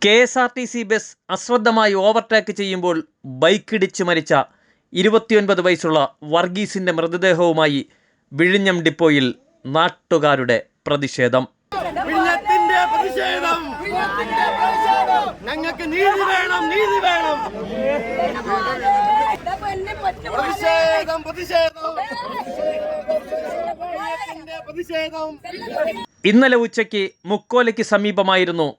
KSRTC bus അശ്രദ്ധമായി overtake ചെയ്യുമ്പോൾ ബൈക്കിടിച്ച് മരിച്ച 29 വയസ്സുള്ള വർഗീസിന്റെ മൃതദേഹവുമായി വിഴിഞ്ഞം ഡിപ്പോയിൽ നാട്ടുകാരുടെ പ്രതിഷേധം. ഞങ്ങൾക്ക് നീതി വേണം, നീതി വേണം. ഇന്നലെ ഉച്ചയ്ക്ക് മുക്കോലയ്ക്ക് സമീപമായിരുന്നു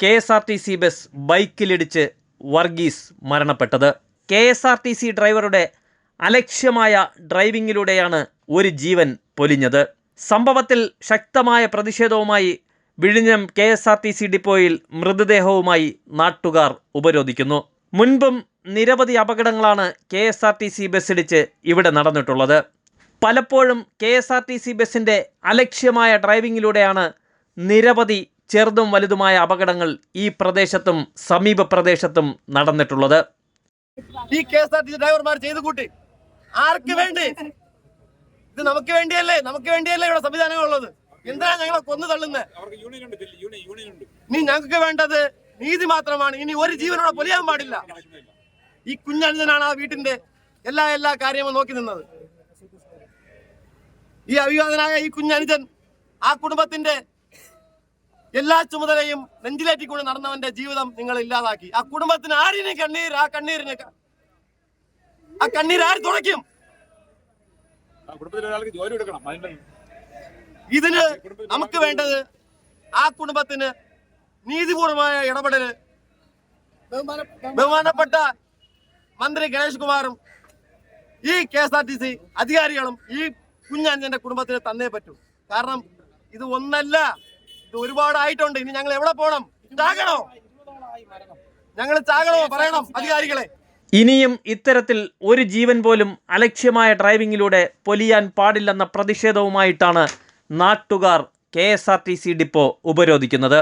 KSRTC ബസ് ബൈക്കിലിടിച്ച് വർഗീസ് മരണപ്പെട്ടത്. KSRTC ഡ്രൈവറുടെ അലക്ഷ്യമായ ഡ്രൈവിങ്ങിലൂടെയാണ് ഒരു ജീവൻ പൊലിഞ്ഞത്. സംഭവത്തിൽ ശക്തമായ പ്രതിഷേധവുമായി വിഴിഞ്ഞം KSRTC ഡിപ്പോയിൽ മൃതദേഹവുമായി നാട്ടുകാർ ഉപരോധിക്കുന്നു. മുൻപും നിരവധി അപകടങ്ങളാണ് KSRTC ബസ്സിടിച്ച് ഇവിടെ നടന്നിട്ടുള്ളത്. പലപ്പോഴും KSRTC ബസ്സിൻ്റെ അലക്ഷ്യമായ ഡ്രൈവിങ്ങിലൂടെയാണ് നിരവധി ചെറുതും വലുതുമായ അപകടങ്ങൾ ഈ പ്രദേശത്തും സമീപ പ്രദേശത്തും നടന്നിട്ടുള്ളത്. ഈ KSRTC ഡ്രൈവർമാർ ചെയ്തു കൂട്ടി ആർക്ക് വേണ്ടി? ഇത് നമുക്ക് വേണ്ടിയല്ലേ ഇവിടെ സംവിധാനങ്ങളുള്ളത്. എന്താണ് ഞങ്ങളെ കൊന്നു തള്ളുന്നത്? ഇനി ഞങ്ങൾക്ക് വേണ്ടത് നീതി മാത്രമാണ്. ഇനി ഒരു ജീവനോടെ പൊലിയാൻ പാടില്ല. ഈ കുഞ്ഞനുജനാണ് ആ വീട്ടിന്റെ എല്ലാ കാര്യവും നോക്കി നിന്നത്. ഈ അഭിവാദനായ ഈ കുഞ്ഞനുജൻ ആ കുടുംബത്തിന്റെ എല്ലാ ചുമതലയും നെഞ്ചിലേറ്റിക്കൊണ്ട് നടന്നവന്റെ ജീവിതം നിങ്ങൾ ഇല്ലാതാക്കി. ആ കുടുംബത്തിന് ആരിന് കണ്ണീർ? ആ കണ്ണീർ ആര് തുടയ്ക്കും? ഇതിന് നമുക്ക് വേണ്ടത് ആ കുടുംബത്തിന് നീതിപൂർവമായ ഇടപെടല് ബഹുമാനപ്പെട്ട മന്ത്രി ഗണേഷ് കുമാറും ഈ KSRTC അധികാരികളും ഈ കുഞ്ഞനുജന്റെ കുടുംബത്തിന് തന്നേ പറ്റൂ. കാരണം ഇത് ഒന്നല്ല, ഇത് ഒരുപാടായിട്ടുണ്ട്. ഇനി ഞങ്ങൾ എവിടെ പോകണം? ഞങ്ങൾ ചാകണോ? പറയണം അധികാരികളെ. ഇനിയും ഇത്തരത്തിൽ ഒരു ജീവൻ പോലും അലക്ഷ്യമായ ഡ്രൈവിങ്ങിലൂടെ പൊലിയാൻ പാടില്ലെന്ന പ്രതിഷേധവുമായിട്ടാണ് നാട്ടുകാർ KSRTC ഡിപ്പോ ഉപരോധിക്കുന്നത്.